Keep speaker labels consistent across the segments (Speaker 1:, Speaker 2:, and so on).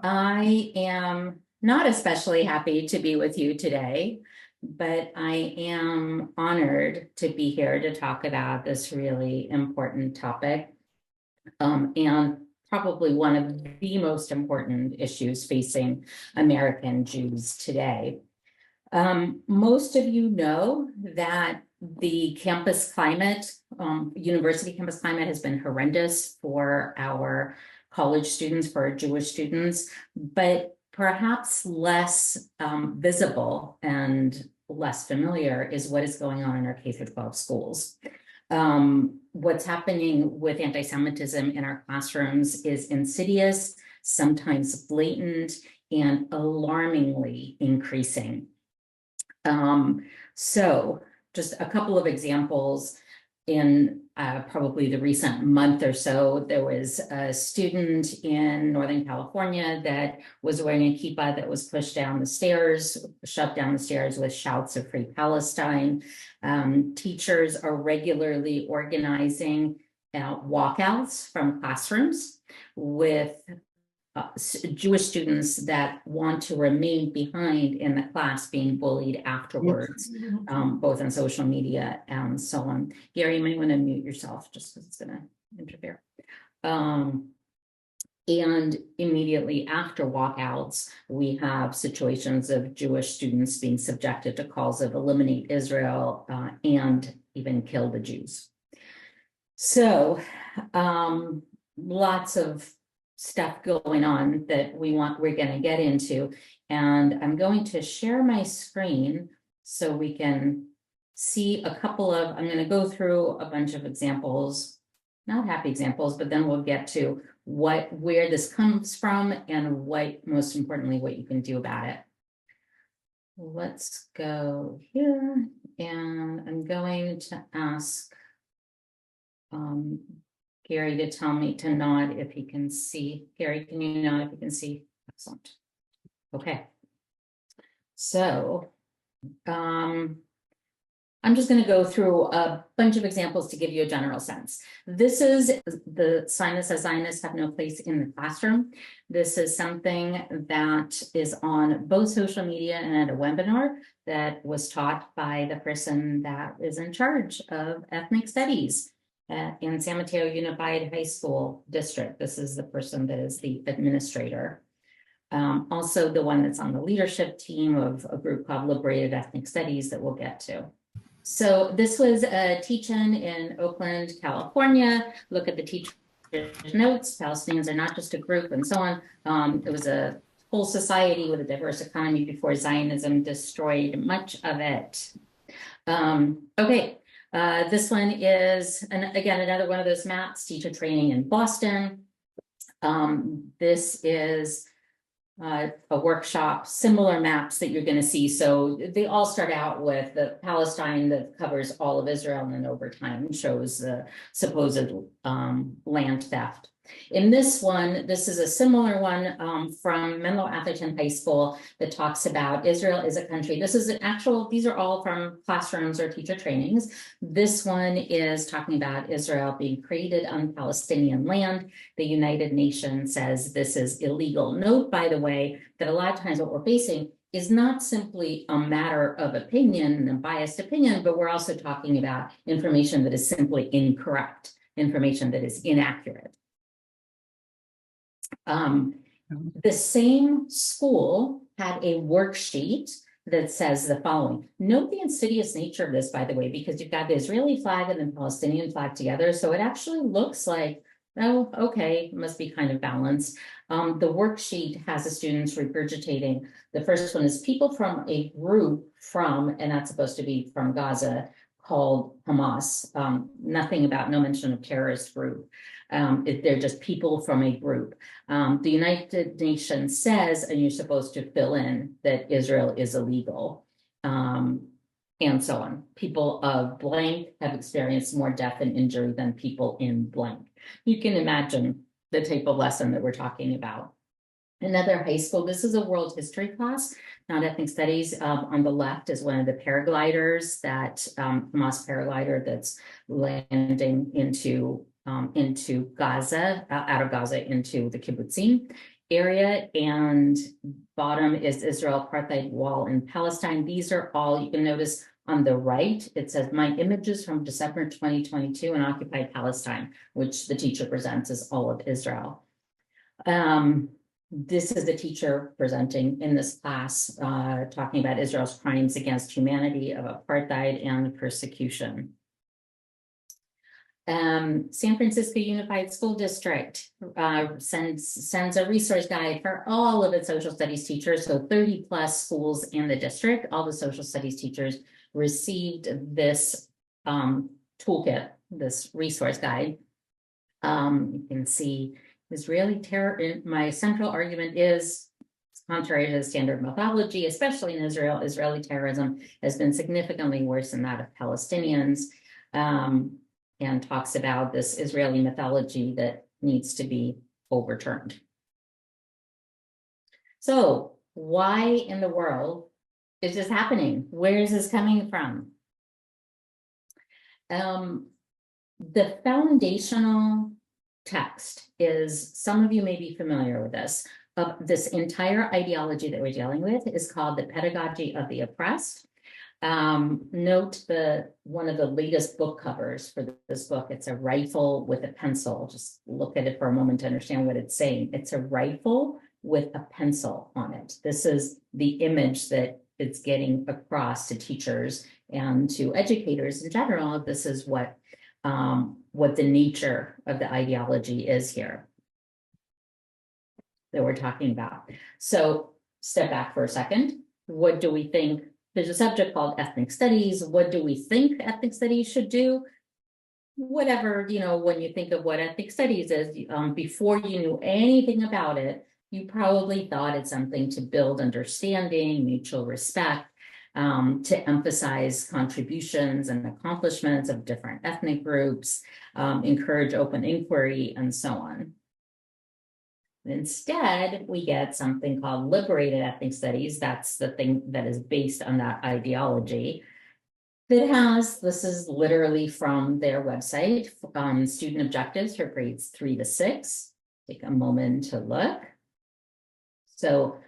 Speaker 1: I am not especially happy to be with you today, but I am honored to be here to talk about this really important topic, and probably one of the most important issues facing American Jews today. Most of you know that the campus climate, university campus climate has been horrendous for our college students, for our Jewish students, but perhaps less visible and less familiar is what is going on in our K-12 schools. What's happening with anti-Semitism in our classrooms is insidious, sometimes blatant, and alarmingly increasing. So just a couple of examples. In probably the recent month or so, there was a student in Northern California that was wearing a kippah that was pushed down the stairs, shoved down the stairs with shouts of Free Palestine. Teachers are regularly organizing walkouts from classrooms with Jewish students that want to remain behind in the class being bullied afterwards, both on social media and so on. Gary, you might want to mute yourself just because it's going to interfere. And immediately after walkouts, we have situations of Jewish students being subjected to calls of eliminate Israel and even kill the Jews. So lots of stuff going on that we're going to get into, and I'm going to share my screen so we can see a couple of, I'm going to go through a bunch of examples, not happy examples, but then we'll get to where this comes from and most importantly, what you can do about it. Let's go here, and I'm going to ask Gary to tell me to nod if he can see. Gary, can you nod if you can see? Excellent. Okay. So I'm just going to go through a bunch of examples to give you a general sense. This is the sign that says Zionists have no place in the classroom. This is something that is on both social media and at a webinar that was taught by the person that is in charge of ethnic studies in San Mateo Unified High School District. This is the person that is the administrator. Also the one that's on the leadership team of a group called Liberated Ethnic Studies that we'll get to. So this was a teach-in in Oakland, California. Look at the teacher's notes. Palestinians are not just a group and so on. It was a whole society with a diverse economy before Zionism destroyed much of it. Okay. This one is, and again, another one of those maps, teacher training in Boston. This is a workshop, similar maps that you're going to see. So they all start out with the Palestine that covers all of Israel, and then over time shows the supposed land theft. In this one, this is a similar one from Menlo Atherton High School that talks about Israel is a country. This is an actual, these are all from classrooms or teacher trainings. This one is talking about Israel being created on Palestinian land. The United Nations says this is illegal. Note, by the way, that a lot of times what we're facing is not simply a matter of opinion and biased opinion, but we're also talking about information that is simply incorrect, information that is inaccurate. The same school had a worksheet that says the following. Note the insidious nature of this, by the way, because you've got the Israeli flag and the Palestinian flag together. So it actually looks like, oh, okay, must be kind of balanced. The worksheet has the students regurgitating. The first one is people from a group from, and that's supposed to be from Gaza, called Hamas. Nothing about, no mention of terrorist group. They're just people from a group. The United Nations says, and you're supposed to fill in that Israel is illegal, and so on. People of blank have experienced more death and injury than people in blank. You can imagine the type of lesson that we're talking about. Another high school, this is a world history class, not ethnic studies. On the left is one of the paragliders, that Hamas paraglider that's landing into Gaza, out of Gaza into the kibbutzim. area, and bottom is Israel apartheid wall in Palestine. These are all, you can notice on the right, it says my images from December 2022 in occupied Palestine, which the teacher presents as all of Israel. This is the teacher presenting in this class, talking about Israel's crimes against humanity of apartheid and persecution. San Francisco Unified School District sends a resource guide for all of its social studies teachers. So 30 plus schools in the district, all the social studies teachers received this toolkit, this resource guide. You can see Israeli terror. My central argument is, contrary to the standard methodology, especially in Israel, Israeli terrorism has been significantly worse than that of Palestinians. And talks about this Israeli mythology that needs to be overturned. So why in the world is this happening? Where is this coming from? The foundational text is, some of you may be familiar with this, this entire ideology that we're dealing with is called the pedagogy of the oppressed. Note one of the latest book covers for this book. It's a rifle with a pencil. Just look at it for a moment to understand what it's saying. It's a rifle with a pencil on it. This is the image that it's getting across to teachers and to educators in general. This is what the nature of the ideology is here that we're talking about. So step back for a second. What do we think? There's a subject called ethnic studies. What do we think ethnic studies should do? Whatever, when you think of what ethnic studies is, before you knew anything about it, you probably thought it's something to build understanding, mutual respect, to emphasize contributions and accomplishments of different ethnic groups, encourage open inquiry, and so on. Instead, we get something called liberated ethnic studies. That's the thing that is based on that ideology. This is literally from their website, student objectives for grades 3 to 6. Take a moment to look. So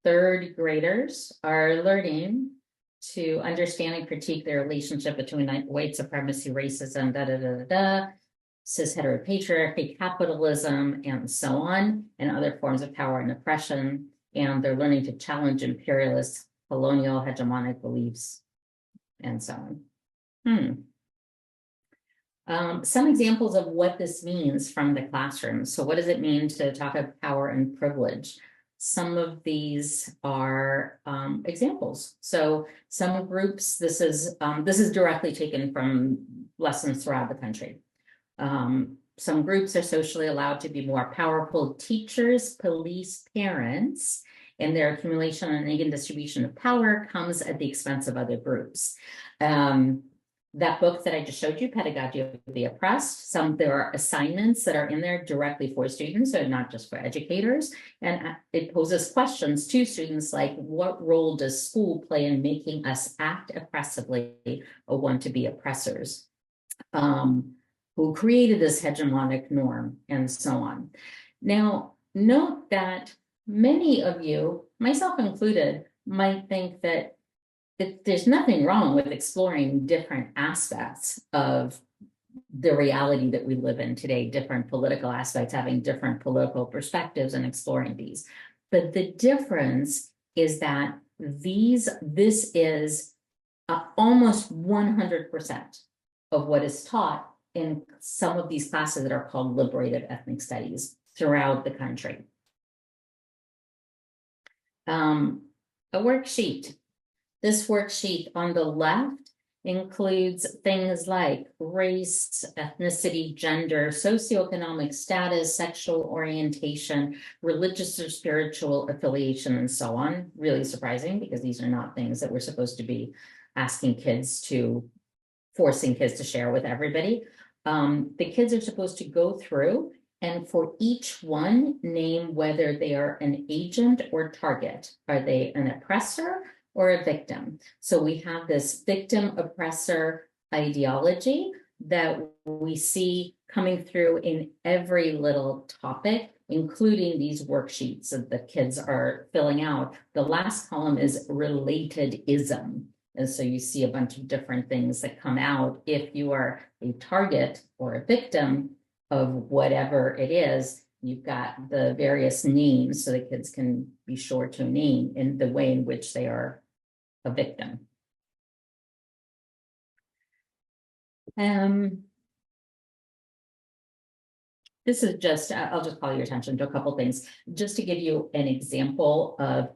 Speaker 1: third graders are learning to understand and critique the relationship between white supremacy, racism, cis heteropatriarchy, capitalism, and so on, and other forms of power and oppression. And they're learning to challenge imperialist, colonial, hegemonic beliefs, and so on. Some examples of what this means from the classroom. So what does it mean to talk of power and privilege? Some of these are examples. So some groups, this is directly taken from lessons throughout the country. Some groups are socially allowed to be more powerful: teachers, police, parents, and their accumulation and uneven distribution of power comes at the expense of other groups. That book that I just showed you, Pedagogy of the Oppressed, there are assignments that are in there directly for students, so not just for educators. And it poses questions to students like, what role does school play in making us act oppressively or want to be oppressors? Who created this hegemonic norm, and so on. Now, note that many of you, myself included, might think that there's nothing wrong with exploring different aspects of the reality that we live in today, different political aspects, having different political perspectives and exploring these. But the difference is that this is almost 100% of what is taught in some of these classes that are called liberated ethnic studies throughout the country. A worksheet. This worksheet on the left includes things like race, ethnicity, gender, socioeconomic status, sexual orientation, religious or spiritual affiliation, and so on. Really surprising, because these are not things that we're supposed to be forcing kids to share with everybody. The kids are supposed to go through and for each one name whether they are an agent or target. Are they an oppressor or a victim? So we have this victim oppressor ideology that we see coming through in every little topic including these worksheets that the kids are filling out. The last column is relatedism. And so you see a bunch of different things that come out if you are a target or a victim of whatever it is. You've got the various names so the kids can be sure to name in the way in which they are a victim. This is just, I'll just call your attention to a couple things, just to give you an example of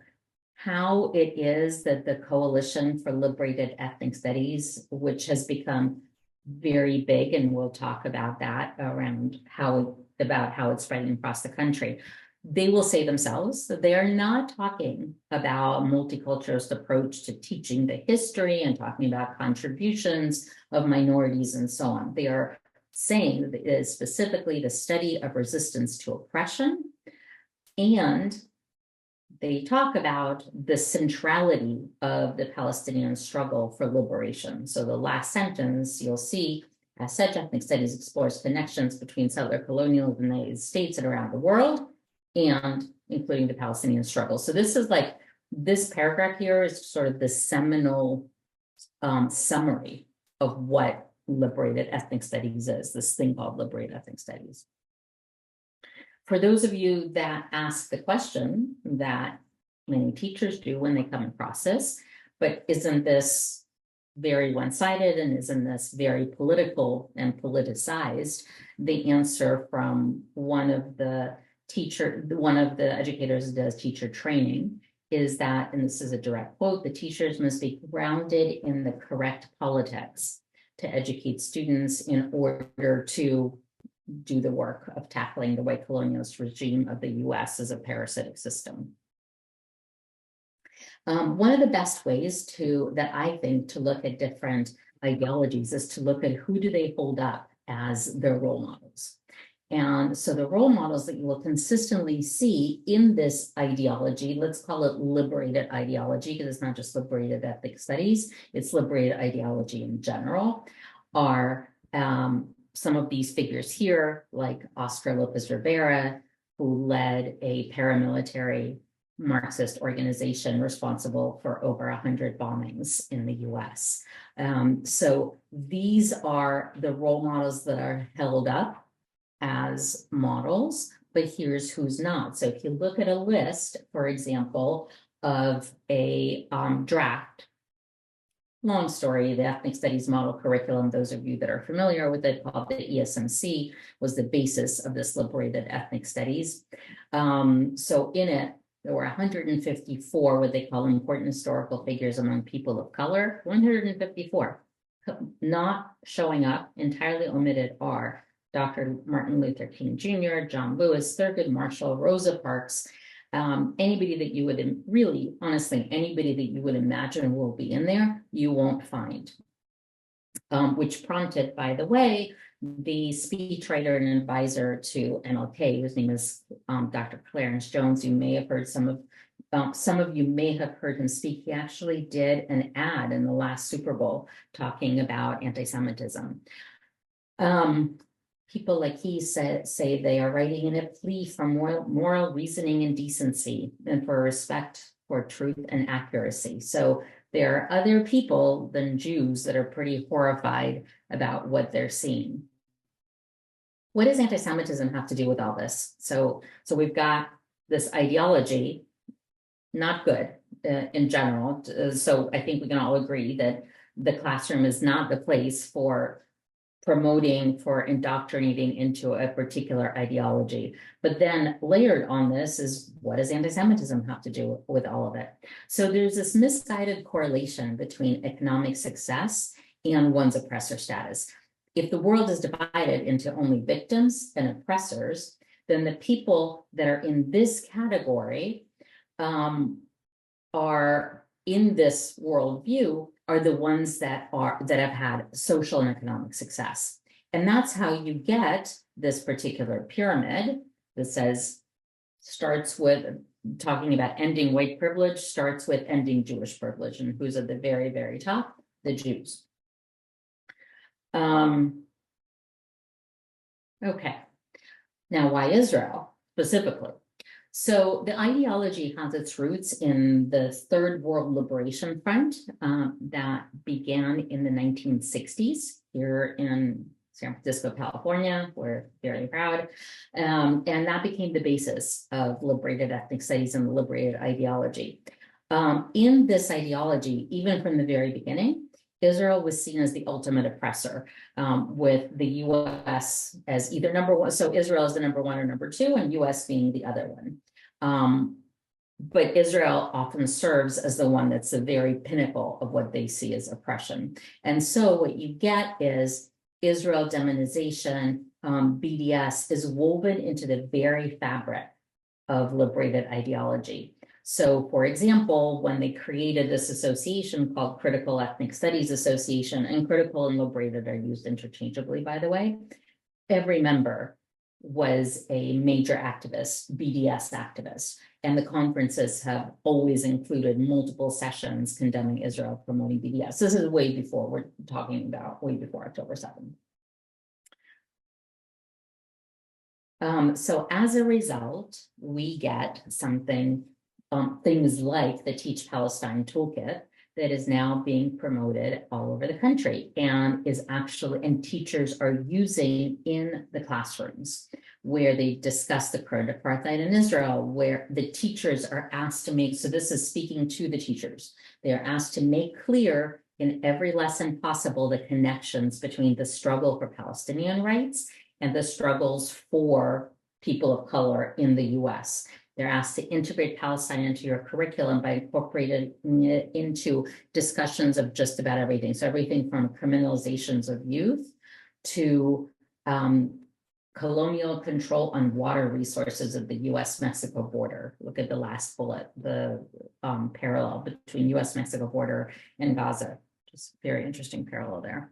Speaker 1: how it is that the Coalition for Liberated Ethnic Studies, which has become very big, and we'll talk about that around how it's spreading across the country. They will say themselves that they are not talking about multiculturalist approach to teaching the history and talking about contributions of minorities and so on. They are saying that it is specifically the study of resistance to oppression, and they talk about the centrality of the Palestinian struggle for liberation. So the last sentence you'll see, as such, ethnic studies explores connections between settler colonialism in the United States and around the world, and including the Palestinian struggle. So this is like, this paragraph here is sort of the seminal summary of what liberated ethnic studies is, this thing called liberated ethnic studies. For those of you that ask the question that many teachers do when they come across this, but isn't this very one-sided and isn't this very political and politicized? The answer from one of the educators who does teacher training is that, and this is a direct quote, the teachers must be grounded in the correct politics to educate students in order to do the work of tackling the white colonialist regime of the US as a parasitic system. One of the best ways that I think to look at different ideologies is to look at who do they hold up as their role models. And so the role models that you will consistently see in this ideology, let's call it liberated ideology, because it's not just liberated ethnic studies, it's liberated ideology in general, are some of these figures here, like Oscar Lopez Rivera, who led a paramilitary Marxist organization responsible for over 100 bombings in the US. So these are the role models that are held up as models, but here's who's not. So if you look at a list, for example, of a draft, long story, the Ethnic Studies Model Curriculum, those of you that are familiar with it, called the ESMC, was the basis of this liberated ethnic studies. So in it, there were 154 what they call important historical figures among people of color, 154. Not showing up, entirely omitted, are Dr. Martin Luther King Jr., John Lewis, Thurgood Marshall, Rosa Parks, anybody that you would really, honestly, anybody that you would imagine will be in there, you won't find. Which prompted, by the way, the speechwriter and advisor to MLK, whose name is Dr. Clarence Jones. You may have heard some of you may have heard him speak. He actually did an ad in the last Super Bowl talking about anti-Semitism. People like he say they are writing in a plea for moral reasoning and decency, and for respect for truth and accuracy. So there are other people than Jews that are pretty horrified about what they're seeing. What does anti-Semitism have to do with all this? So we've got this ideology, not good in general. So I think we can all agree that the classroom is not the place for promoting, for indoctrinating into a particular ideology. But then layered on this is, what does anti-Semitism have to do with all of it? So there's this misguided correlation between economic success and one's oppressor status. If the world is divided into only victims and oppressors, then the people that are in this category are in this worldview are the ones that have had social and economic success. And that's how you get this particular pyramid that starts with talking about ending white privilege, starts with ending Jewish privilege, and who's at the very, very top? The Jews. Okay. Now, why Israel? specifically. So the ideology has its roots in the Third World Liberation Front that began in the 1960s here in San Francisco, California. We're very proud. And that became the basis of liberated ethnic studies and the liberated ideology. In this ideology, even from the very beginning, Israel was seen as the ultimate oppressor, with the US as either number one. So Israel is the number one or number two, and US being the other one. But Israel often serves as the one that's the very pinnacle of what they see as oppression. And so what you get is Israel demonization, BDS is woven into the very fabric of liberated ideology. So, for example, when they created this association called Critical Ethnic Studies Association, and critical and liberated are used interchangeably, by the way, every member was a major activist, BDS activist, and the conferences have always included multiple sessions condemning Israel, promoting BDS. This is way before, we're talking about way before October 7th. So as a result, we get something, things like the Teach Palestine Toolkit that is now being promoted all over the country and is actually, and teachers are using in the classrooms where they discuss the current apartheid in Israel, where the teachers are asked to make, so this is speaking to the teachers, they are asked to make clear in every lesson possible the connections between the struggle for Palestinian rights and the struggles for people of color in the US. They're asked to integrate Palestine into your curriculum by incorporating it into discussions of just about everything. So everything from criminalizations of youth to colonial control on water resources of the US-Mexico border. Look at the last bullet, the parallel between US-Mexico border and Gaza. Just very interesting parallel there.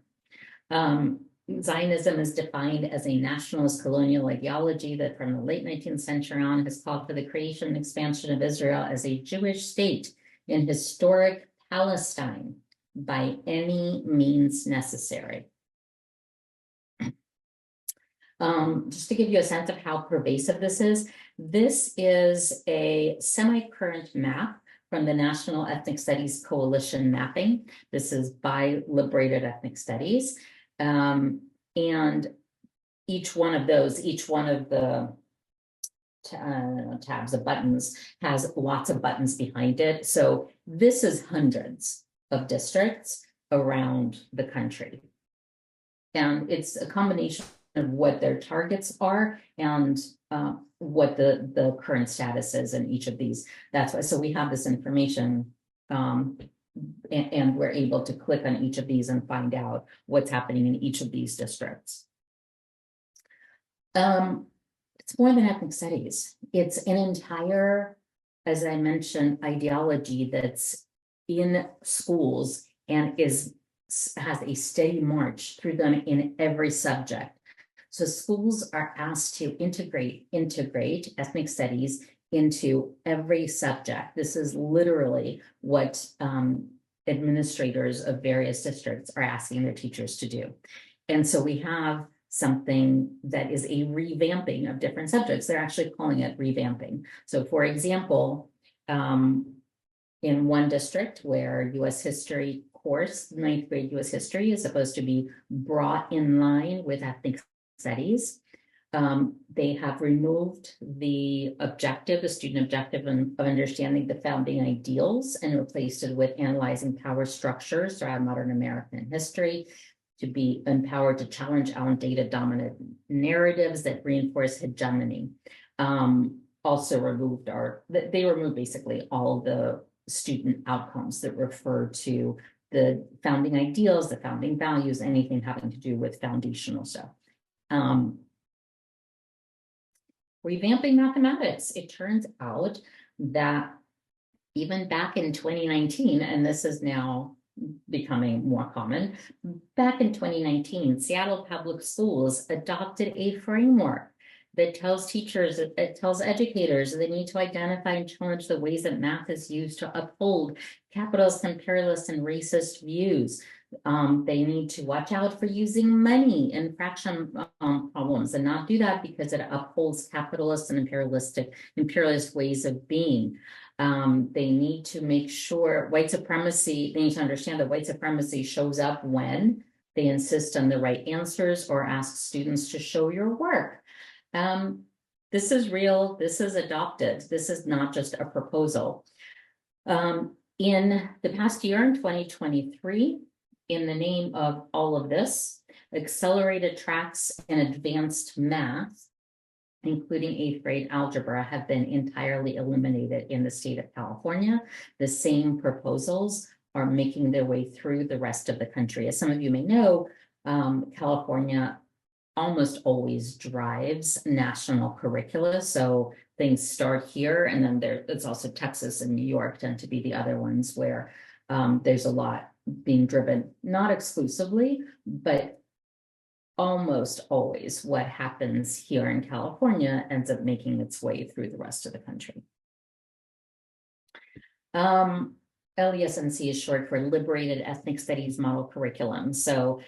Speaker 1: Zionism is defined as a nationalist colonial ideology that from the late 19th century on has called for the creation and expansion of Israel as a Jewish state in historic Palestine by any means necessary. Just to give you a sense of how pervasive this is a semi-current map from the National Ethnic Studies Coalition mapping. This is by liberated ethnic studies. And each one of those, each one of the tabs of buttons has lots of buttons behind it. So this is hundreds of districts around the country. And it's a combination of what their targets are and what the current status is in each of these. That's why, so we have this information and we're able to click on each of these and find out what's happening in each of these districts. It's more than ethnic studies. It's an entire, as I mentioned, ideology that's in schools and has a steady march through them in every subject. So schools are asked to integrate ethnic studies into every subject. This is literally what administrators of various districts are asking their teachers to do. And so we have something that is a revamping of different subjects. They're actually calling it revamping. So for example, in one district where US history course, 9th grade US history is supposed to be brought in line with ethnic studies, they have removed the objective, the student objective of understanding the founding ideals and replaced it with analyzing power structures throughout modern American history, to be empowered to challenge outdated dominant narratives that reinforce hegemony. Also removed they removed basically all the student outcomes that refer to the founding ideals, the founding values, anything having to do with foundational stuff. Revamping mathematics. It turns out that even back in 2019, and this is now becoming more common, back in 2019, Seattle Public Schools adopted a framework that tells teachers, it tells educators they need to identify and challenge the ways that math is used to uphold capitalist, imperialist, and racist views. They need to watch out for using money in fraction problems and not do that because it upholds capitalist and imperialist ways of being. They need to make sure white supremacy, they need to understand that white supremacy shows up when they insist on the right answers or ask students to show your work. This is real, this is adopted, this is not just a proposal. In the past year, in 2023, in the name of all of this, accelerated tracks in advanced math, including 8th grade algebra, have been entirely eliminated in the state of California. The same proposals are making their way through the rest of the country. As some of you may know, California almost always drives national curricula. So things start here, and then it's also Texas and New York tend to be the other ones where there's a lot being driven, not exclusively, but almost always what happens here in California ends up making its way through the rest of the country. LESMC is short for Liberated Ethnic Studies Model Curriculum. So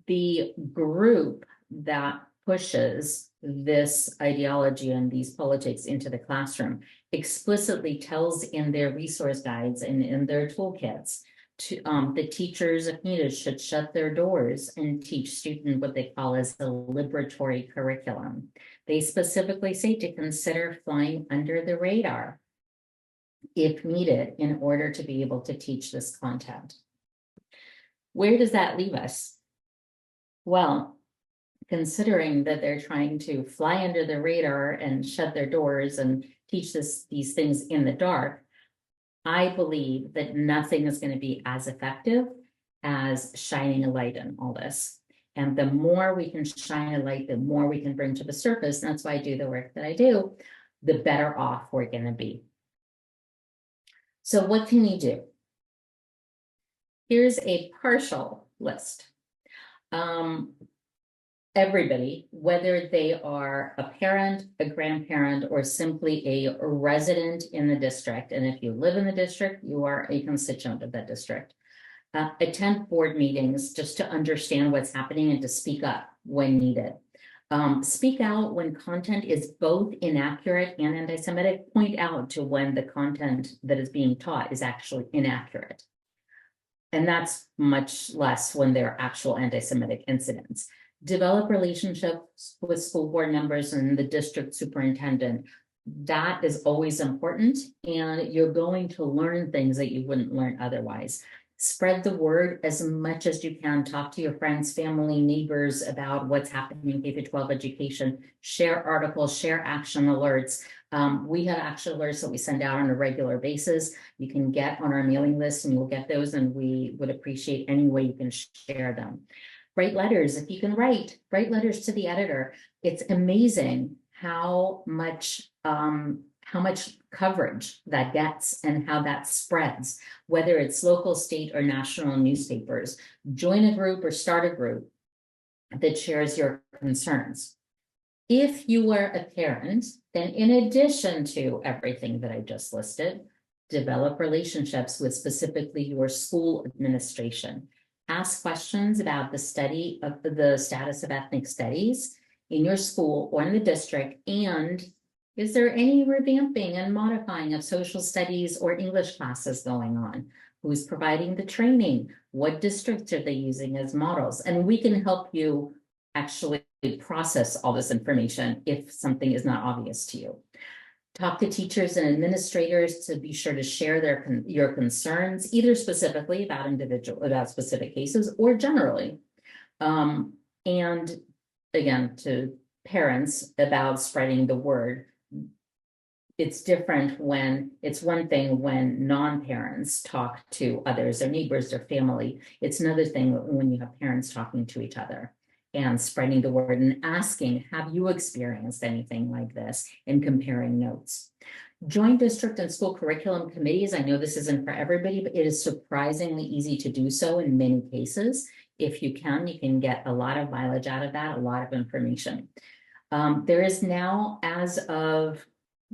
Speaker 1: the group that pushes this ideology and these politics into the classroom explicitly tells in their resource guides and in their toolkits to the teachers, if needed, should shut their doors and teach students what they call as the liberatory curriculum. They specifically say to consider flying under the radar if needed in order to be able to teach this content. Where does that leave us? Well, considering that they're trying to fly under the radar and shut their doors and teach these things in the dark, I believe that nothing is going to be as effective as shining a light on all this. And the more we can shine a light, the more we can bring to the surface, and that's why I do the work that I do, the better off we're going to be. So what can you do? Here's a partial list. Everybody, whether they are a parent, a grandparent, or simply a resident in the district, and if you live in the district, you are a constituent of that district, attend board meetings just to understand what's happening and to speak up when needed. Speak out when content is both inaccurate and anti-Semitic. Point out to when the content that is being taught is actually inaccurate. And that's much less when there are actual anti-Semitic incidents. Develop relationships with school board members and the district superintendent. That is always important, and you're going to learn things that you wouldn't learn otherwise. Spread the word as much as you can. Talk to your friends, family, neighbors about what's happening in K-12 education. Share articles, share action alerts. We have action alerts that we send out on a regular basis. You can get on our mailing list and you'll get those, and we would appreciate any way you can share them. Write letters. If you can write letters to the editor. It's amazing how much coverage that gets and how that spreads, whether it's local, state, or national newspapers. Join a group or start a group that shares your concerns. If you were a parent, then in addition to everything that I just listed, develop relationships with specifically your school administration. Ask questions about the study of the status of ethnic studies in your school or in the district, and is there any revamping and modifying of social studies or English classes going on? Who's providing the training? What districts are they using as models? And we can help you actually process all this information if something is not obvious to you. Talk to teachers and administrators to be sure to share your concerns, either specifically about specific cases or generally. And again, to parents about spreading the word. It's different when it's one thing when non-parents talk to others, their neighbors, their family. It's another thing when you have parents talking to each other and spreading the word and asking, have you experienced anything like this, and comparing notes. Join district and school curriculum committees. I know this isn't for everybody, but it is surprisingly easy to do so in many cases. If you can get a lot of mileage out of that, a lot of information. There is now, as of,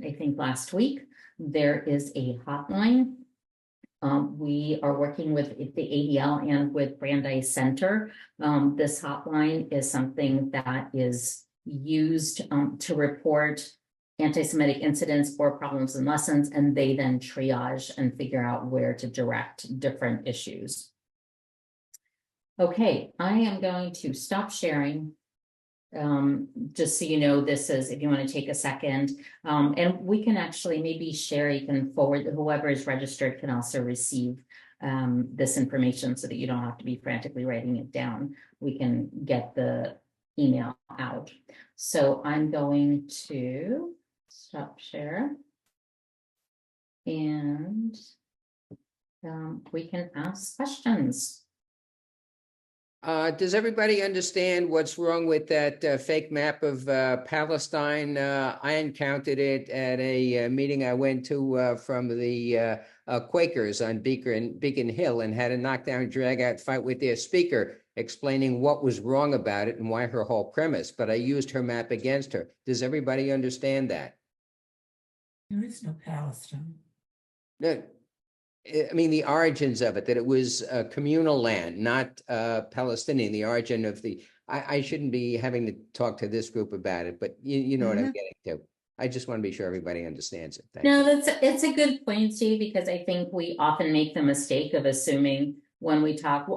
Speaker 1: I think last week, there is a hotline We are working with the ADL and with Brandeis Center. This hotline is something that is used to report anti-Semitic incidents or problems and lessons, and they then triage and figure out where to direct different issues. Okay, I am going to stop sharing. Just so you know, this is, if you want to take a second, and we can actually maybe share, you can forward, whoever is registered can also receive this information so that you don't have to be frantically writing it down. We can get the email out. So I'm going to stop share and we can ask questions.
Speaker 2: Does everybody understand what's wrong with that fake map of Palestine? I encountered it at a meeting I went to from the Quakers on Beacon Hill, and had a knockdown, drag-out fight with their speaker, explaining what was wrong about it and why her whole premise. But I used her map against her. Does everybody understand that?
Speaker 3: There is no Palestine.
Speaker 2: No. I mean, the origins of it, that it was communal land, not Palestinian, the origin of the, I shouldn't be having to talk to this group about it, but you know what I'm getting to. I just want to be sure everybody understands it. Thank you.
Speaker 1: It's a good point, Steve, because I think we often make the mistake of assuming when we talk,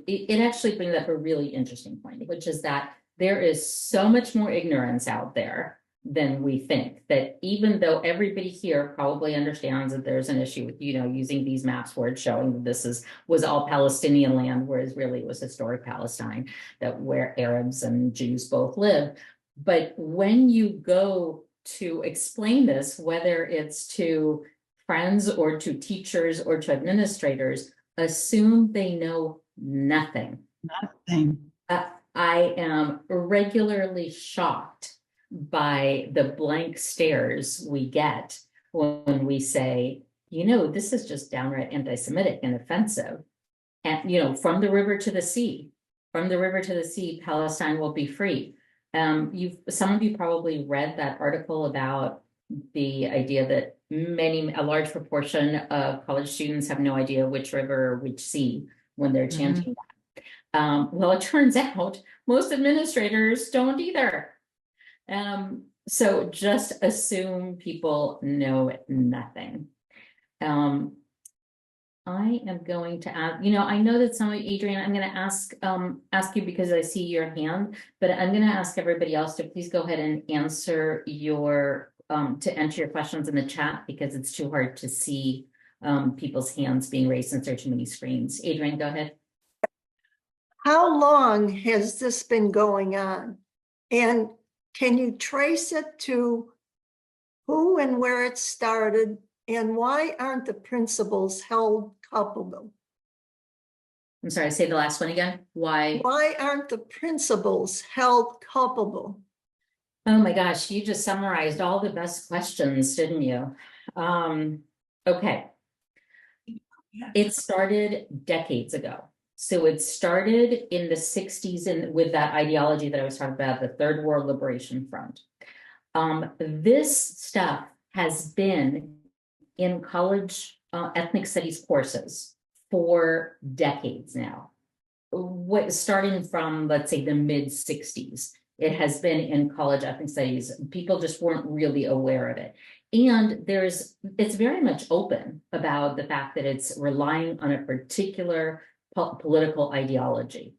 Speaker 1: it actually brings up a really interesting point, which is that there is so much more ignorance out there than we think, that even though everybody here probably understands that there's an issue with, using these maps where it's showing that this was all Palestinian land, whereas really it was historic Palestine, that where Arabs and Jews both live. But when you go to explain this, whether it's to friends or to teachers or to administrators, assume they know nothing.
Speaker 3: Nothing.
Speaker 1: I am regularly shocked by the blank stares we get when we say, this is just downright anti-Semitic and offensive. And, from the river to the sea, Palestine will be free. Some of you probably read that article about the idea that a large proportion of college students have no idea which river or which sea when they're chanting that. Well, it turns out most administrators don't either. So just assume people know nothing. I am going to ask, I know that some of Adrian, I'm going to ask you because I see your hand, but I'm going to ask everybody else to please go ahead and answer to enter your questions in the chat, because it's too hard to see people's hands being raised since there are too many screens. Adrian, go ahead.
Speaker 4: How long has this been going on? And can you trace it to who and where it started, and why aren't the principals held culpable?
Speaker 1: I'm sorry, say the last one again. Why
Speaker 4: aren't the principals held culpable?
Speaker 1: Oh my gosh, you just summarized all the best questions, didn't you? Okay. It started decades ago. So it started in the 60s with that ideology that I was talking about, the Third World Liberation Front. This stuff has been in college ethnic studies courses for decades now. Starting from, let's say, the mid-60s, it has been in college ethnic studies. People just weren't really aware of it. And it's very much open about the fact that it's relying on a particular political ideology.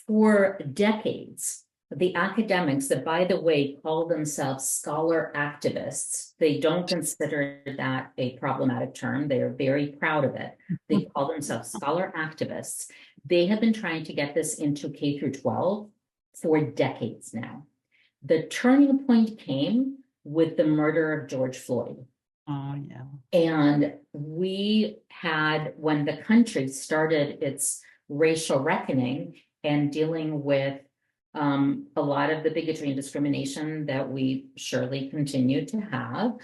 Speaker 1: For decades, the academics that, by the way, call themselves scholar activists, they don't consider that a problematic term. They are very proud of it. They call themselves scholar activists. They have been trying to get this into K through 12 for decades now. The turning point came with the murder of George Floyd.
Speaker 3: Oh, yeah.
Speaker 1: And we had, when the country started its racial reckoning and dealing with a lot of the bigotry and discrimination that we surely continue to have,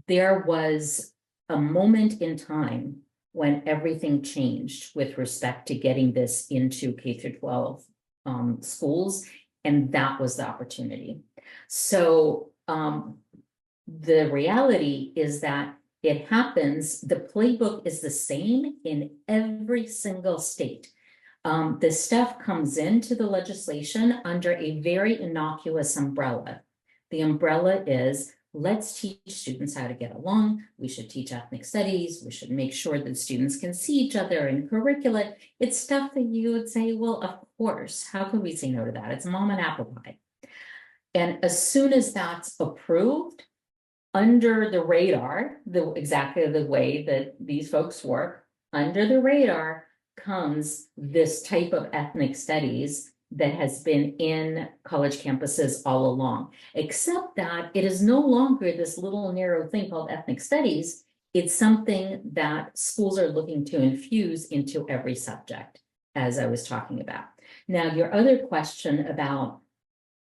Speaker 1: there was a moment in time when everything changed with respect to getting this into K through 12 schools, and that was the opportunity. So the reality is that It happens, the playbook is the same in every single state. The stuff comes into the legislation under a very innocuous umbrella. The umbrella is, let's teach students how to get along. We should teach ethnic studies. We should make sure that students can see each other in curricula. It's stuff that you would say, well, of course, how could we say no to that? It's mom and apple pie. And as soon as that's approved, under the radar, exactly the way that these folks work, under the radar comes this type of ethnic studies that has been in college campuses all along, except that it is no longer this little narrow thing called ethnic studies. It's something that schools are looking to infuse into every subject, as I was talking about. Now, your other question about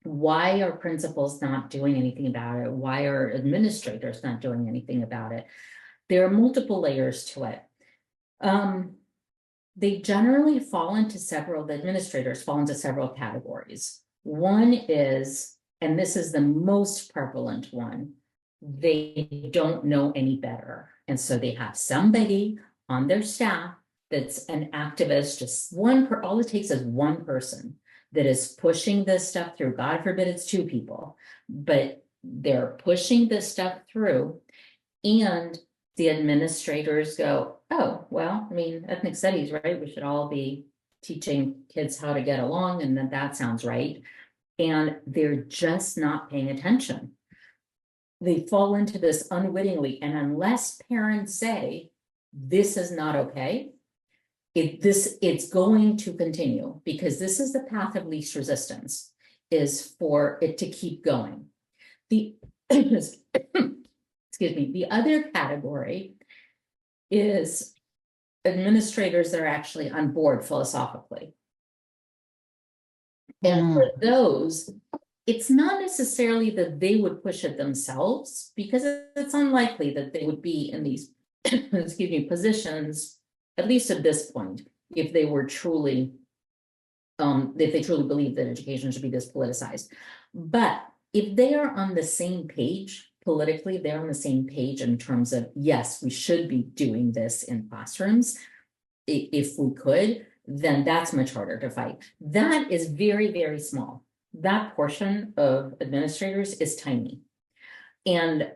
Speaker 1: why are principals not doing anything about it? Why are administrators not doing anything about it? There are multiple layers to it. They generally fall into several, the administrators fall into several categories. One is, and this is the most prevalent one, they don't know any better. And so they have somebody on their staff that's an activist, just all it takes is one person that is pushing this stuff through. God forbid it's two people, but they're pushing this stuff through, and the administrators go, oh, well, I mean, ethnic studies, right? We should all be teaching kids how to get along, and then that sounds right. And they're just not paying attention. They fall into this unwittingly, and unless parents say, this is not okay, it's going to continue, because this is the path of least resistance, is for it to keep going. The excuse me, the other category is administrators that are actually on board philosophically. And for those, it's not necessarily that they would push it themselves, because it's unlikely that they would be in these excuse me, positions, at least at this point, if they were truly, if they truly believe that education should be this politicized. But if they are on the same page politically, they're on the same page in terms of, yes, we should be doing this in classrooms, if we could, then that's much harder to fight. That is very, very small. That portion of administrators is tiny. And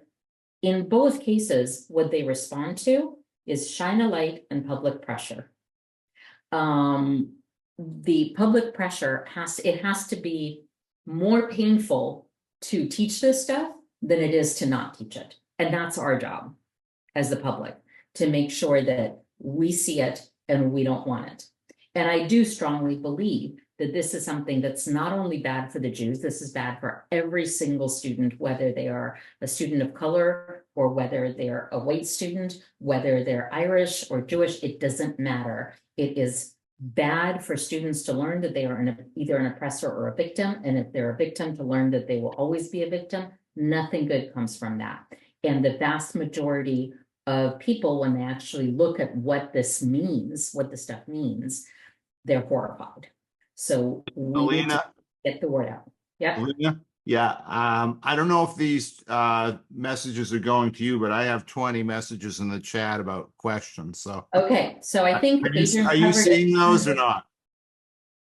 Speaker 1: in both cases, what they respond to is shine a light and public pressure. The public pressure has to be more painful to teach this stuff than it is to not teach it. And that's our job as the public, to make sure that we see it and we don't want it. And I do strongly believe that this is something that's not only bad for the Jews, this is bad for every single student, whether they are a student of color or whether they're a white student, whether they're Irish or Jewish, it doesn't matter. It is bad for students to learn that they are either an oppressor or a victim. And if they're a victim, to learn that they will always be a victim. Nothing good comes from that. And the vast majority of people, when they actually look at what this means, what the stuff means, they're horrified. So we need to get the word out. Yeah.
Speaker 5: Elina? Yeah. I don't know if these messages are going to you, but I have 20 messages in the chat about questions. So
Speaker 1: Okay. So I think
Speaker 5: are you seeing those or not?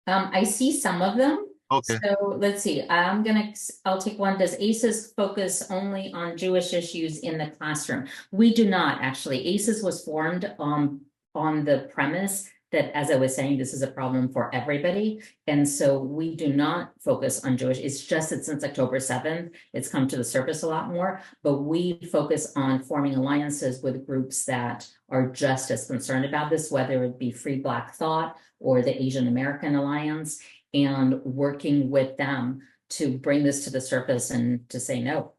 Speaker 1: I see some of them.
Speaker 5: Okay.
Speaker 1: So let's see. I'll take one. Does ACES focus only on Jewish issues in the classroom? We do not, actually. ACES was formed on the premise that, as I was saying, this is a problem for everybody. And so we do not focus on Jewish. It's just that since October 7th, it's come to the surface a lot more, but we focus on forming alliances with groups that are just as concerned about this, whether it be Free Black Thought or the Asian American Alliance, and working with them to bring this to the surface and to say no.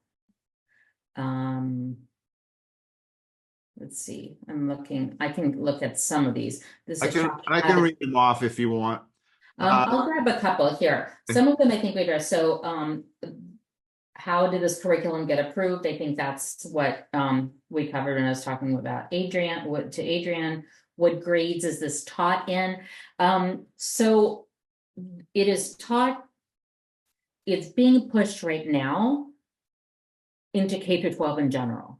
Speaker 1: Let's see, I'm looking, I can look at some of these.
Speaker 5: I can read them off if you want.
Speaker 1: I'll grab a couple here. Some of them I think we addressed. So how did this curriculum get approved? I think that's what we covered when I was talking about Adrian. What grades is this taught in? So it is taught, it's being pushed right now into K-12 in general.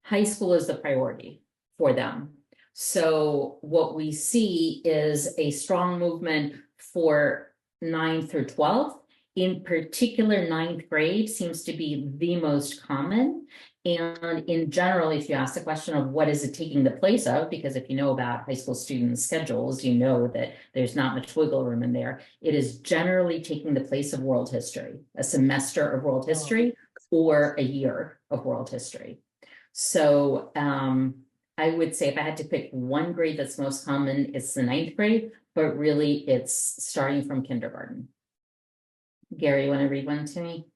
Speaker 1: high school is the priority for them. So what we see is a strong movement for 9 through 12. In particular, 9th grade seems to be the most common. And in general, if you ask the question of what is it taking the place of, because if you know about high school students' schedules, you know that there's not much wiggle room in there. It is generally taking the place of world history, a semester of world history or a year of world history. So I would say if I had to pick one grade that's most common, it's the 9th grade, but really it's starting from kindergarten. Gary, you want to read one to me?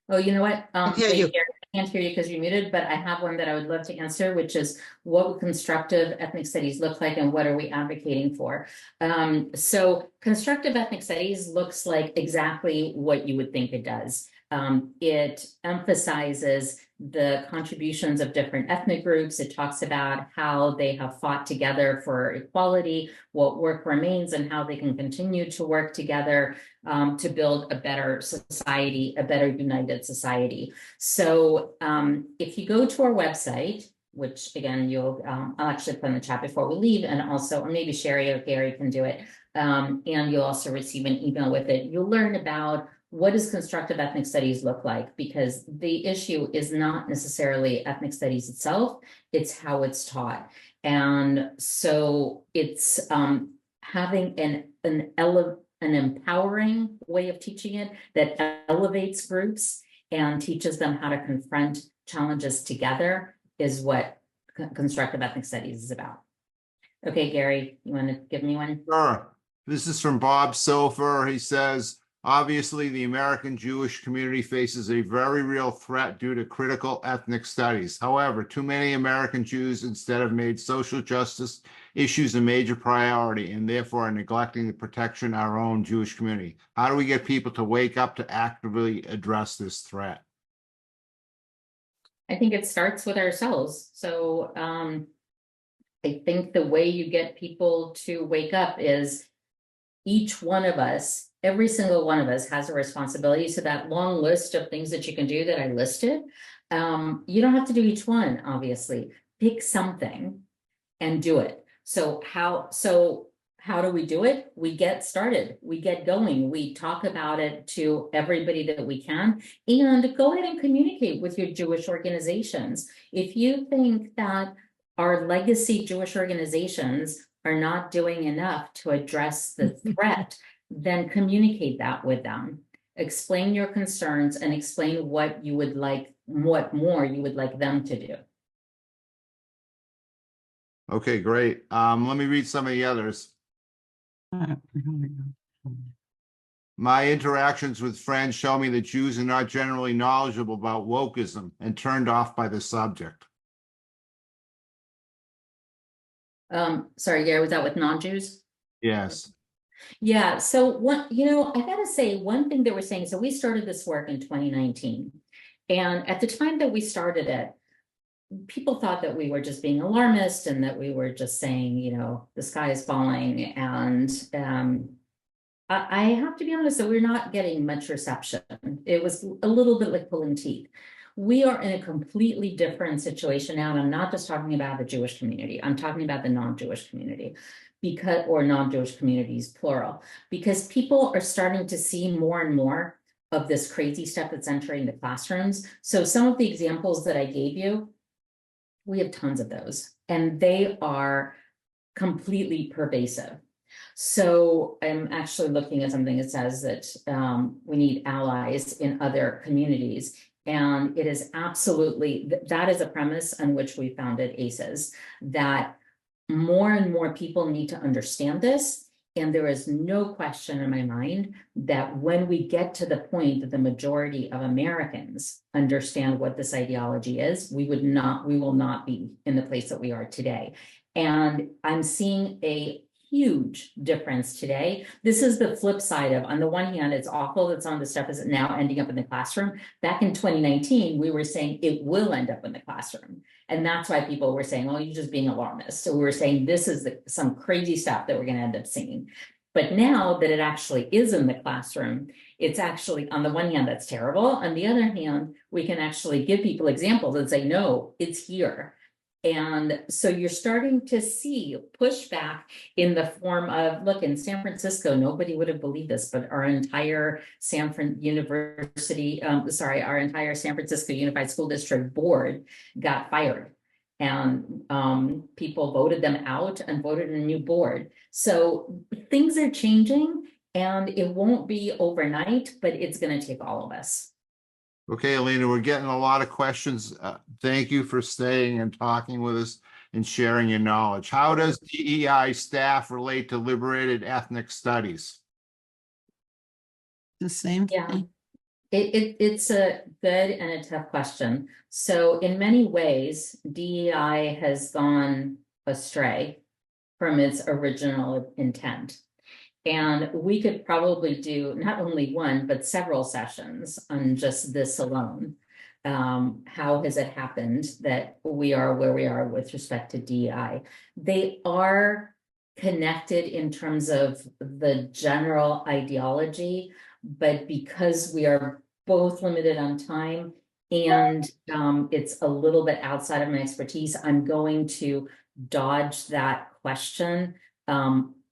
Speaker 1: Oh, you know what?
Speaker 2: hear
Speaker 1: Wait,
Speaker 2: you.
Speaker 1: Gary, I can't hear you because you're muted, but I have one that I would love to answer, which is what would constructive ethnic studies look like and what are we advocating for? So constructive ethnic studies looks like exactly what you would think it does. It emphasizes the contributions of different ethnic groups. It talks about how they have fought together for equality, what work remains, and how they can continue to work together to build a better society, a better united society. So if you go to our website, which again, I'll actually put in the chat before we leave, and also, or maybe Sherry or Gary can do it, and you'll also receive an email with it. You'll learn about what does constructive ethnic studies look like, because the issue is not necessarily ethnic studies itself, it's how it's taught. And so it's having an empowering way of teaching it that elevates groups and teaches them how to confront challenges together is what constructive ethnic studies is about. Okay, Gary, you want to give me one?
Speaker 5: Sure. This is from Bob Silver. He says, obviously, the American Jewish community faces a very real threat due to critical ethnic studies. However, too many American Jews instead have made social justice issues a major priority and therefore are neglecting the protection of our own Jewish community. How do we get people to wake up to actively address this threat?
Speaker 1: I think it starts with ourselves. So I think the way you get people to wake up is each one of us, every single one of us has a responsibility. So that long list of things that you can do that I listed, you don't have to do each one, obviously. Pick something and do it. So how do we do it? We get started, we get going, we talk about it to everybody that we can, and go ahead and communicate with your Jewish organizations. If you think that our legacy Jewish organizations are not doing enough to address the threat, then communicate that with them. Explain your concerns and explain what you would like, what more you would like them to do.
Speaker 5: Okay, great. Let me read some of the others. My interactions with friends show me that Jews are not generally knowledgeable about wokeism and turned off by the subject.
Speaker 1: Sorry, Gary, was that with non-Jews?
Speaker 5: Yes.
Speaker 1: Yeah, so what, I gotta say, one thing that we're saying, so we started this work in 2019. And at the time that we started it, people thought that we were just being alarmist and that we were just saying, the sky is falling. And I have to be honest that we're not getting much reception. It was a little bit like pulling teeth. We are in a completely different situation now. And I'm not just talking about the Jewish community. I'm talking about the non-Jewish community, or non-Jewish communities, plural, because people are starting to see more and more of this crazy stuff that's entering the classrooms. So some of the examples that I gave you, we have tons of those, and they are completely pervasive. So I'm actually looking at something that says that we need allies in other communities. And it is absolutely, that is a premise on which we founded ACEs, that more and more people need to understand this. And there is no question in my mind that when we get to the point that the majority of Americans understand what this ideology is, we will not be in the place that we are today. And I'm seeing a huge difference today. This is the flip side of, on the one hand, it's awful that some of the stuff is now ending up in the classroom. Back in 2019, we were saying it will end up in the classroom. And that's why people were saying, oh, you're just being alarmist. So we were saying this is some crazy stuff that we're going to end up seeing. But now that it actually is in the classroom, it's actually, on the one hand, that's terrible. On the other hand, we can actually give people examples and say, no, it's here. And so you're starting to see pushback in the form of, look, in San Francisco, nobody would have believed this, but our entire San Francisco Unified School District board got fired. And people voted them out and voted a new board. So things are changing, and it won't be overnight, but it's going to take all of us.
Speaker 5: Okay, Elina, we're getting a lot of questions. Thank you for staying and talking with us and sharing your knowledge. How does DEI staff relate to liberated ethnic studies?
Speaker 3: The same
Speaker 1: Yeah.
Speaker 3: thing.
Speaker 1: It's a good and a tough question. So in many ways, DEI has gone astray from its original intent. And we could probably do not only one, but several sessions on just this alone. How has it happened that we are where we are with respect to DEI? They are connected in terms of the general ideology, but because we are both limited on time and it's a little bit outside of my expertise, I'm going to dodge that question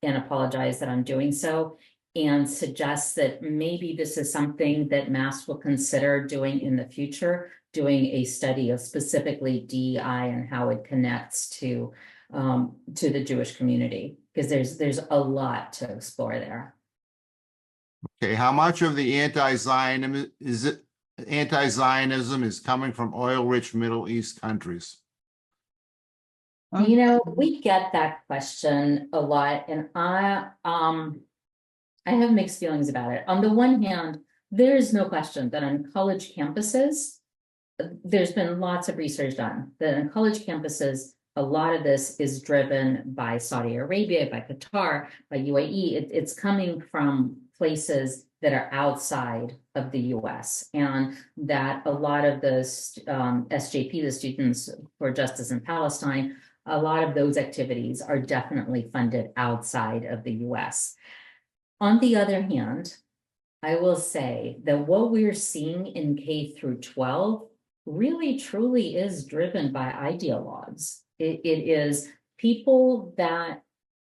Speaker 1: and apologize that I'm doing so, and suggest that maybe this is something that MAST will consider doing in the future, doing a study of specifically DEI and how it connects to the Jewish community, because there's a lot to explore there.
Speaker 5: Okay, how much of the anti-Zionism is coming from oil-rich Middle East countries?
Speaker 1: You know, we get that question a lot, and I have mixed feelings about it. On the one hand, there is no question that on college campuses, there's been lots of research done that on college campuses, a lot of this is driven by Saudi Arabia, by Qatar, by UAE. It's coming from places that are outside of the US, and that a lot of the SJP, the Students for Justice in Palestine, a lot of those activities are definitely funded outside of the US. On the other hand, I will say that what we're seeing in K through 12 really truly is driven by ideologues. It is people that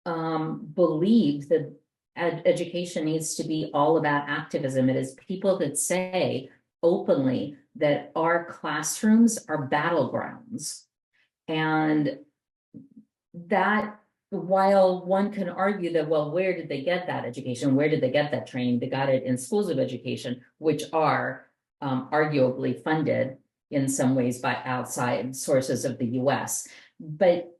Speaker 1: believe that education needs to be all about activism. It is people that say openly that our classrooms are battlegrounds. And that, while one can argue that, well, where did they get that education? Where did they get that training? They got it in schools of education, which are arguably funded in some ways by outside sources of the US. But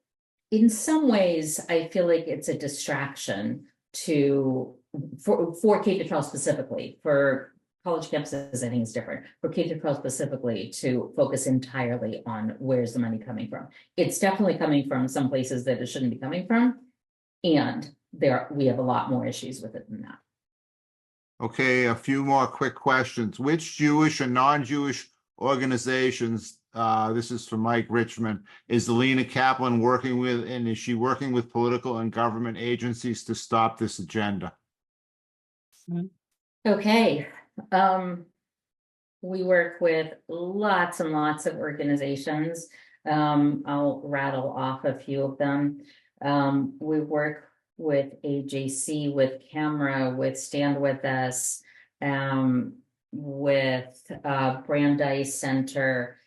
Speaker 1: in some ways, I feel like it's a distraction for K-12 specifically. For college campuses, I think it's different. For K-12 specifically, to focus entirely on where's the money coming from. It's definitely coming from some places that it shouldn't be coming from, and we have a lot more issues with it than that.
Speaker 5: Okay, a few more quick questions. Which Jewish and non-Jewish organizations, this is from Mike Richmond, is Elina Kaplan working with, and is she working with political and government agencies to stop this agenda?
Speaker 1: Okay. We work with lots and lots of organizations. I'll rattle off a few of them. We work with AJC, with Camera, with Stand With Us, with Brandeis Center,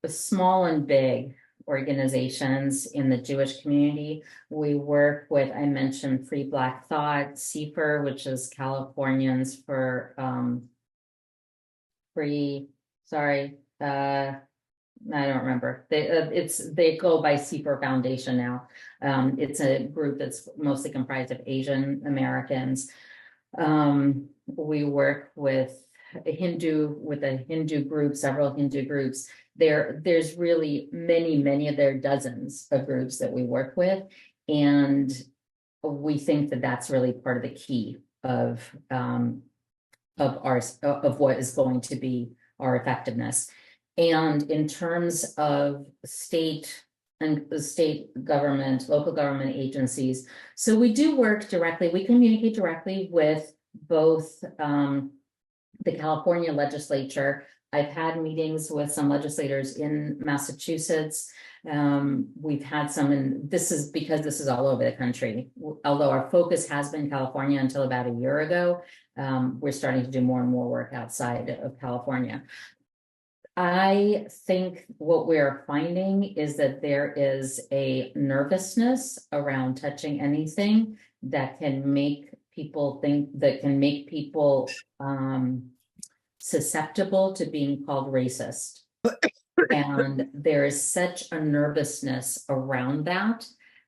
Speaker 1: small and big organizations in the Jewish community. We work with, I mentioned Free Black Thought, CFER, which is Californians for I don't remember. They go by CFER Foundation now. It's a group that's mostly comprised of Asian Americans. We work with a Hindu group, several Hindu groups. There's really many of their dozens of groups that we work with, and we think that that's really part of the key of what is going to be our effectiveness. And in terms of state government, local government agencies, so we do work directly. We communicate directly with both the California legislature. I've had meetings with some legislators in Massachusetts. We've had some, and this is because this is all over the country. Although our focus has been California until about a year ago, we're starting to do more and more work outside of California. I think what we're finding is that there is a nervousness around touching anything that can make people susceptible to being called racist. And there is such a nervousness around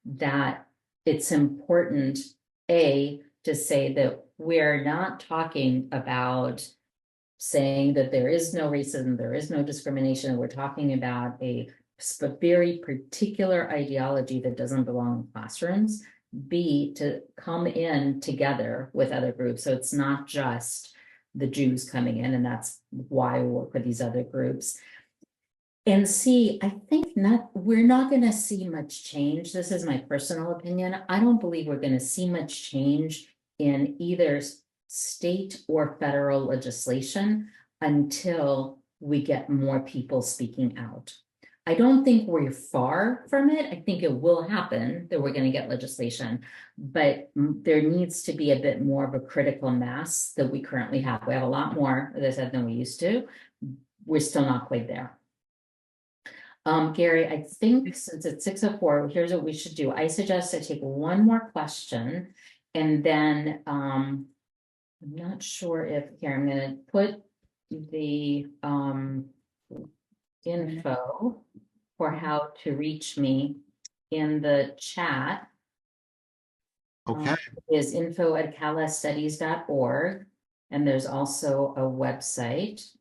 Speaker 1: that it's important, to say that we're not talking about saying that there is no racism, there is no discrimination. We're talking about a very particular ideology that doesn't belong in classrooms. B, to come in together with other groups. So it's not just the Jews coming in, and that's why we work with these other groups. And C, I think we're not going to see much change. This is my personal opinion. I don't believe we're going to see much change in either state or federal legislation until we get more people speaking out. I don't think we're far from it. I think it will happen that we're going to get legislation, but there needs to be a bit more of a critical mass that we currently have. We have a lot more, as I said, than we used to. We're still not quite there. Gary, I think since it's 6:04, here's what we should do. I suggest I take one more question, and then I'm not sure if here I'm going to put the info for how to reach me in the chat.
Speaker 5: Okay.
Speaker 1: Is info@calstudies.org, and there's also a website.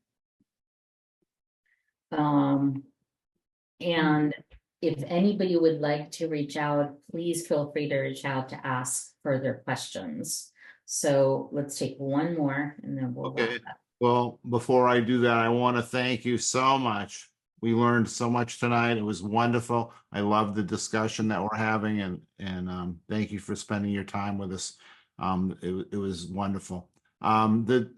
Speaker 1: And if anybody would like to reach out, please feel free to reach out to ask further questions. So let's take one more and then we'll
Speaker 5: Okay. Well, before I do that, I want to thank you so much. We learned so much tonight. It was wonderful. I love the discussion that we're having, and thank you for spending your time with us. It was wonderful.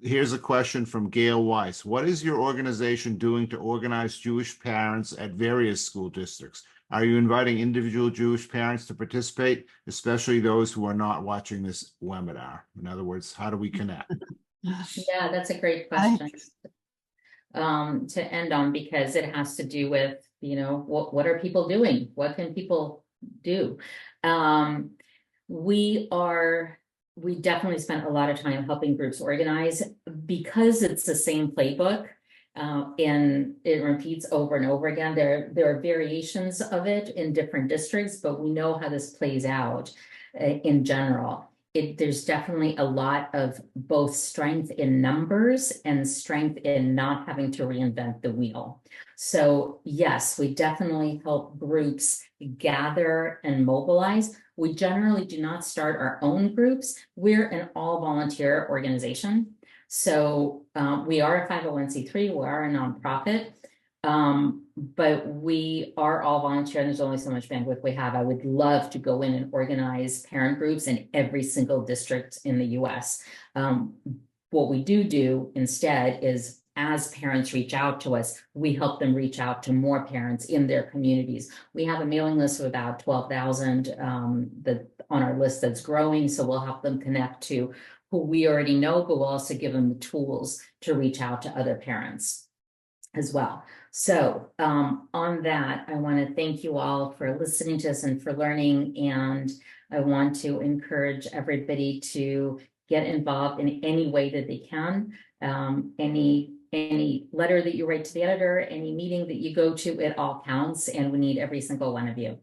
Speaker 5: Here's a question from Gail Weiss. What is your organization doing to organize Jewish parents at various school districts? Are you inviting individual Jewish parents to participate, especially those who are not watching this webinar? In other words, how do we connect?
Speaker 1: Yeah, that's a great question to end on, because it has to do with, what are people doing? What can people do? We definitely spent a lot of time helping groups organize, because it's the same playbook. And it repeats over and over again. There are variations of it in different districts, but we know how this plays out in general. There's definitely a lot of both strength in numbers and strength in not having to reinvent the wheel. So yes, we definitely help groups gather and mobilize. We generally do not start our own groups. We're an all volunteer organization. So we are a 501c3, we are a nonprofit, but we are all volunteer, and there's only so much bandwidth we have. I would love to go in and organize parent groups in every single district in the US. What we do instead is, as parents reach out to us, we help them reach out to more parents in their communities. We have a mailing list of about 12,000 that on our list that's growing, so we'll help them connect to who we already know, but we'll also give them the tools to reach out to other parents as well. So on that, I want to thank you all for listening to us and for learning. And I want to encourage everybody to get involved in any way that they can. Any letter that you write to the editor, any meeting that you go to, it all counts. And we need every single one of you.